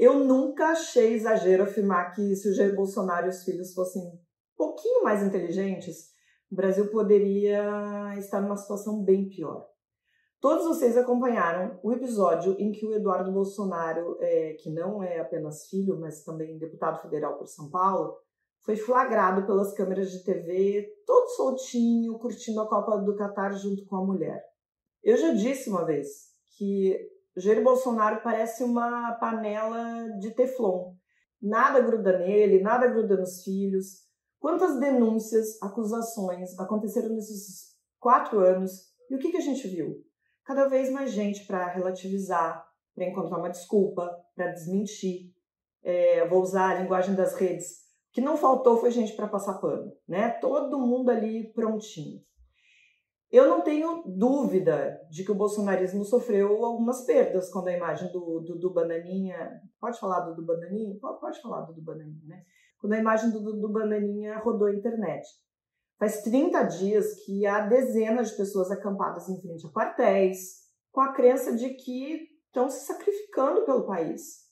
Eu nunca achei exagero afirmar que se o Jair Bolsonaro e os filhos fossem um pouquinho mais inteligentes, o Brasil poderia estar numa situação bem pior. Todos vocês acompanharam o episódio em que o Eduardo Bolsonaro, que não é apenas filho, mas também deputado federal por São Paulo, foi flagrado pelas câmeras de TV, todo soltinho, curtindo a Copa do Catar junto com a mulher. Eu já disse uma vez que Jair Bolsonaro parece uma panela de teflon. Nada gruda nele, nada gruda nos filhos. Quantas denúncias, acusações aconteceram nesses 4 anos? E o que a gente viu? Cada vez mais gente para relativizar, para encontrar uma desculpa, para desmentir. Vou usar a linguagem das redes. O que não faltou foi gente para passar pano, né? Todo mundo ali prontinho. Eu não tenho dúvida de que o bolsonarismo sofreu algumas perdas quando a imagem do Bananinha... Pode falar do Bananinha? Pode falar do Bananinha, né? Quando a imagem do Bananinha rodou a internet. Faz 30 dias que há dezenas de pessoas acampadas em frente a quartéis, com a crença de que estão se sacrificando pelo país.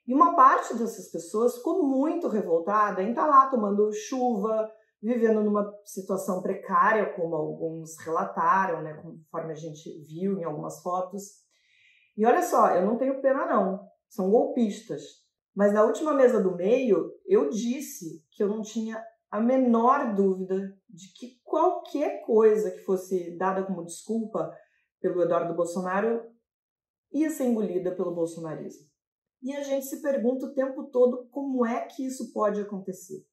E uma parte dessas pessoas ficou muito revoltada em estar lá tomando chuva, vivendo numa situação precária, como alguns relataram, né, conforme a gente viu em algumas fotos. E olha só, eu não tenho pena não, são golpistas. Mas na última mesa do meio, eu disse que eu não tinha a menor dúvida de que qualquer coisa que fosse dada como desculpa pelo Eduardo Bolsonaro ia ser engolida pelo bolsonarismo. E a gente se pergunta o tempo todo como é que isso pode acontecer.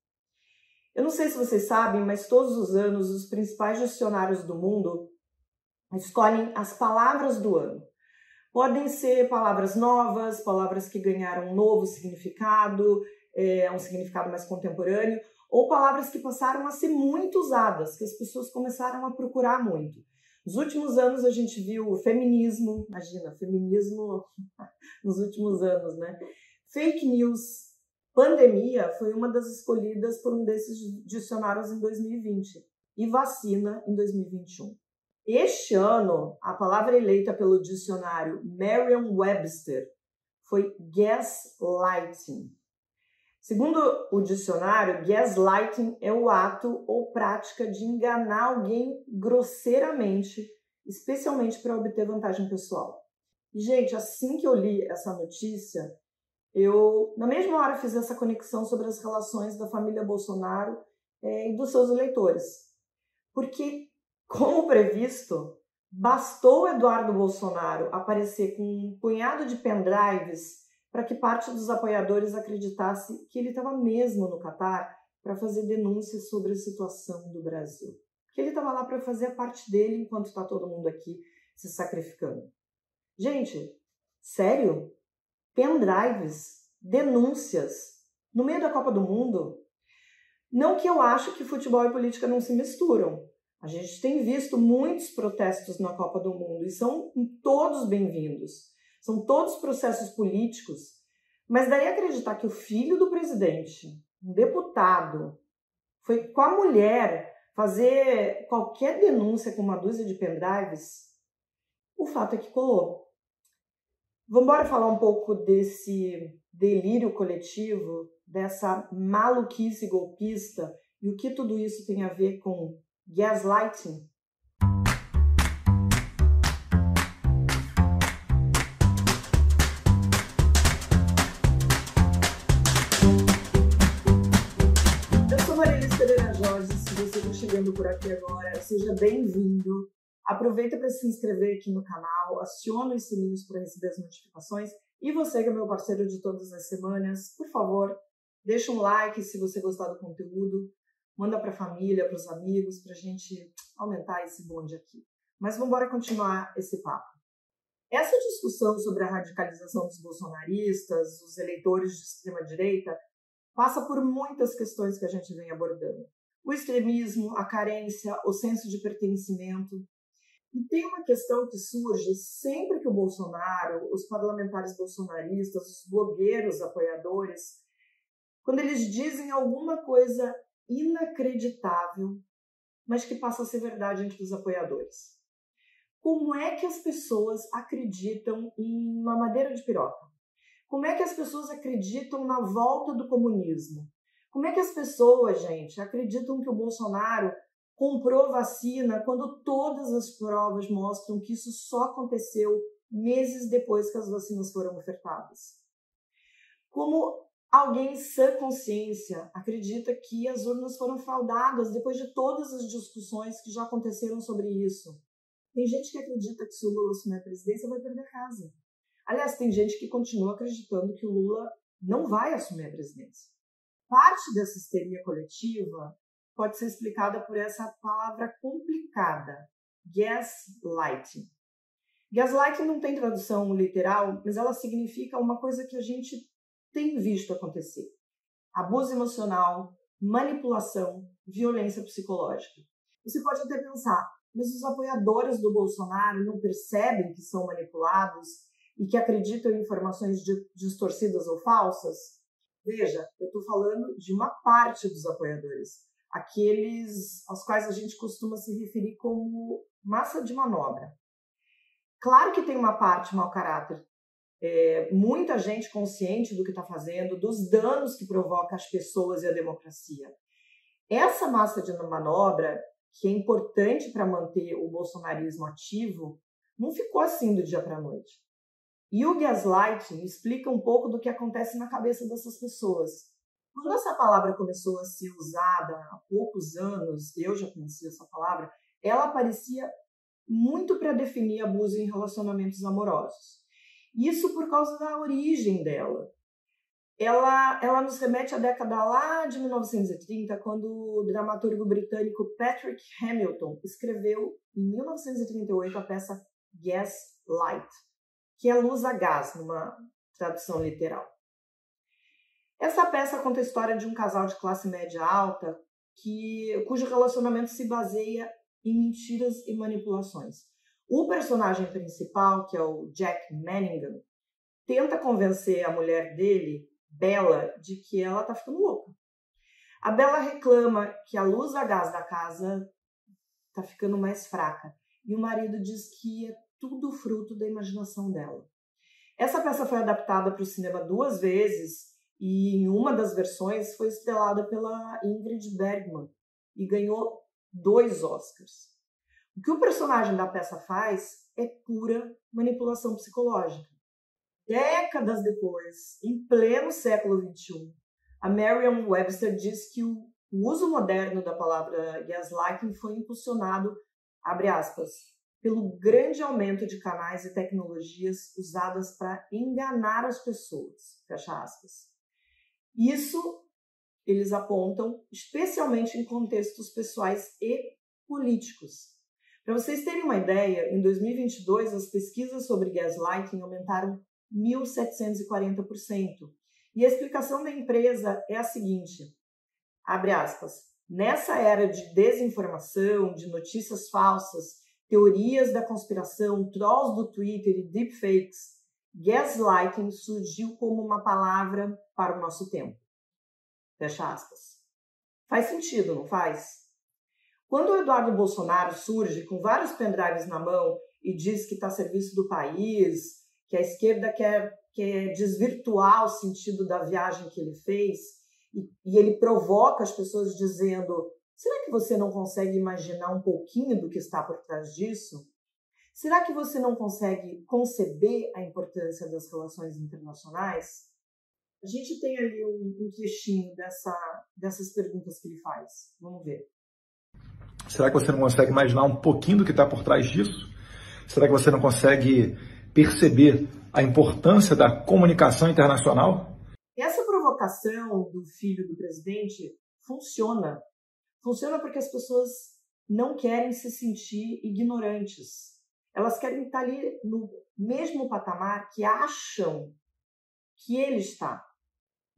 Eu não sei se vocês sabem, mas todos os anos os principais dicionários do mundo escolhem as palavras do ano. Podem ser palavras novas, palavras que ganharam um novo significado, um significado mais contemporâneo, ou palavras que passaram a ser muito usadas, que as pessoas começaram a procurar muito. Nos últimos anos a gente viu o feminismo, imagina, feminismo nos últimos anos, né? Fake news, pandemia foi uma das escolhidas por um desses dicionários em 2020 e vacina em 2021. Este ano, a palavra eleita pelo dicionário Merriam-Webster foi gaslighting. Segundo o dicionário, gaslighting é o ato ou prática de enganar alguém grosseiramente, especialmente para obter vantagem pessoal. E, gente, assim que eu li essa notícia, eu, na mesma hora, fiz essa conexão sobre as relações da família Bolsonaro e dos seus eleitores. Porque, como previsto, bastou Eduardo Bolsonaro aparecer com um punhado de pendrives para que parte dos apoiadores acreditasse que ele estava mesmo no Catar para fazer denúncias sobre a situação do Brasil. Que ele estava lá para fazer a parte dele enquanto está todo mundo aqui se sacrificando. Gente, sério? Pendrives, denúncias, no meio da Copa do Mundo? Não que eu acho que futebol e política não se misturam. A gente tem visto muitos protestos na Copa do Mundo e são todos bem-vindos. São todos processos políticos. Mas daí acreditar que o filho do presidente, um deputado, foi com a mulher fazer qualquer denúncia com uma dúzia de pendrives, o fato é que colou. Vamos embora falar um pouco desse delírio coletivo, dessa maluquice golpista e o que tudo isso tem a ver com gaslighting? Eu sou Marília Pereira Jorge, se você está chegando por aqui agora, seja bem-vindo. Aproveita para se inscrever aqui no canal, aciona os sininhos para receber as notificações. E você que é meu parceiro de todas as semanas, por favor, deixa um like se você gostar do conteúdo. Manda para a família, para os amigos, para a gente aumentar esse bonde aqui. Mas vamos embora continuar esse papo. Essa discussão sobre a radicalização dos bolsonaristas, os eleitores de extrema-direita, passa por muitas questões que a gente vem abordando. O extremismo, a carência, o senso de pertencimento. E tem uma questão que surge sempre que o Bolsonaro, os parlamentares bolsonaristas, os blogueiros apoiadores, quando eles dizem alguma coisa inacreditável, mas que passa a ser verdade entre os apoiadores. Como é que as pessoas acreditam em uma madeira de piroca? Como é que as pessoas acreditam na volta do comunismo? Como é que as pessoas, gente, acreditam que o Bolsonaro comprou vacina quando todas as provas mostram que isso só aconteceu meses depois que as vacinas foram ofertadas? Como alguém em sã consciência acredita que as urnas foram fraudadas depois de todas as discussões que já aconteceram sobre isso? Tem gente que acredita que se o Lula assumir a presidência vai perder a casa. Aliás, tem gente que continua acreditando que o Lula não vai assumir a presidência. Parte dessa histeria coletiva pode ser explicada por essa palavra complicada, gaslighting. Gaslighting não tem tradução literal, mas ela significa uma coisa que a gente tem visto acontecer: abuso emocional, manipulação, violência psicológica. Você pode até pensar, mas os apoiadores do Bolsonaro não percebem que são manipulados e que acreditam em informações distorcidas ou falsas? Veja, eu estou falando de uma parte dos apoiadores, aqueles aos quais a gente costuma se referir como massa de manobra. Claro que tem uma parte mau caráter, muita gente consciente do que está fazendo, dos danos que provoca às pessoas e à democracia. Essa massa de manobra, que é importante para manter o bolsonarismo ativo, não ficou assim do dia para a noite. E o gaslighting explica um pouco do que acontece na cabeça dessas pessoas. Quando essa palavra começou a ser usada há poucos anos, eu já conhecia essa palavra, ela aparecia muito para definir abuso em relacionamentos amorosos. Isso por causa da origem dela. Ela nos remete à década lá de 1930, quando o dramaturgo britânico Patrick Hamilton escreveu, em 1938, a peça Gaslight, que é luz a gás, numa tradução literal. Essa peça conta a história de um casal de classe média alta cujo relacionamento se baseia em mentiras e manipulações. O personagem principal, que é o Jack Manningham, tenta convencer a mulher dele, Bella, de que ela está ficando louca. A Bella reclama que a luz a gás da casa está ficando mais fraca e o marido diz que é tudo fruto da imaginação dela. Essa peça foi adaptada para o cinema 2 vezes e em uma das versões foi estrelada pela Ingrid Bergman e ganhou 2 Oscars. O que o personagem da peça faz é pura manipulação psicológica. Décadas depois, em pleno século XXI, a Merriam-Webster diz que o uso moderno da palavra gaslighting foi impulsionado, abre aspas, pelo grande aumento de canais e tecnologias usadas para enganar as pessoas, fecha aspas. Isso eles apontam especialmente em contextos pessoais e políticos. Para vocês terem uma ideia, em 2022 as pesquisas sobre gaslighting aumentaram 1.740%. E a explicação da empresa é a seguinte, abre aspas, nessa era de desinformação, de notícias falsas, teorias da conspiração, trolls do Twitter e deepfakes, gaslighting surgiu como uma palavra para o nosso tempo. Fecha aspas. Faz sentido, não faz? Quando o Eduardo Bolsonaro surge com vários pendrives na mão e diz que está a serviço do país, que a esquerda quer desvirtuar o sentido da viagem que ele fez, e ele provoca as pessoas dizendo: será que você não consegue imaginar um pouquinho do que está por trás disso? Será que você não consegue conceber a importância das relações internacionais? A gente tem ali um trechinho dessas perguntas que ele faz. Vamos ver. Será que você não consegue imaginar um pouquinho do que está por trás disso? Será que você não consegue perceber a importância da comunicação internacional? Essa provocação do filho do presidente funciona. Funciona porque as pessoas não querem se sentir ignorantes. Elas querem estar ali no mesmo patamar que acham que ele está.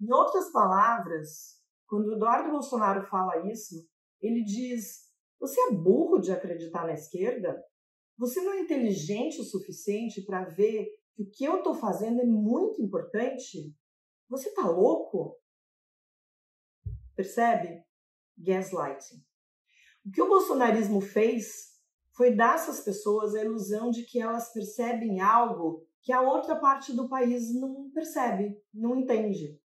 Em outras palavras, quando o Eduardo Bolsonaro fala isso, ele diz: você é burro de acreditar na esquerda? Você não é inteligente o suficiente para ver que o que eu estou fazendo é muito importante? Você está louco? Percebe? Gaslighting. O que o bolsonarismo fez foi dar a essas pessoas a ilusão de que elas percebem algo que a outra parte do país não percebe, não entende.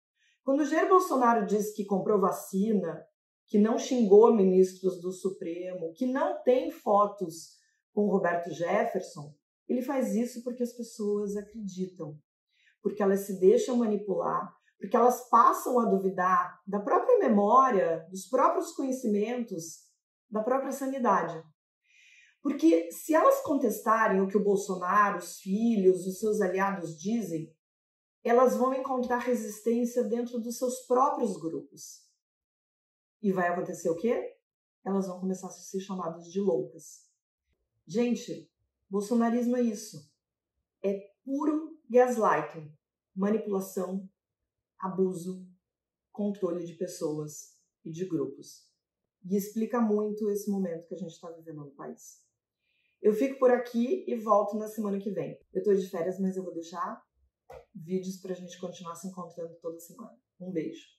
Quando o Jair Bolsonaro diz que comprou vacina, que não xingou ministros do Supremo, que não tem fotos com o Roberto Jefferson, ele faz isso porque as pessoas acreditam, porque elas se deixam manipular, porque elas passam a duvidar da própria memória, dos próprios conhecimentos, da própria sanidade. Porque se elas contestarem o que o Bolsonaro, os filhos, os seus aliados dizem, elas vão encontrar resistência dentro dos seus próprios grupos. E vai acontecer o quê? Elas vão começar a ser chamadas de loucas. Gente, bolsonarismo é isso. É puro gaslighting, manipulação, abuso, controle de pessoas e de grupos. E explica muito esse momento que a gente está vivendo no país. Eu fico por aqui e volto na semana que vem. Eu estou de férias, mas eu vou deixar vídeos para a gente continuar se encontrando toda semana. Um beijo.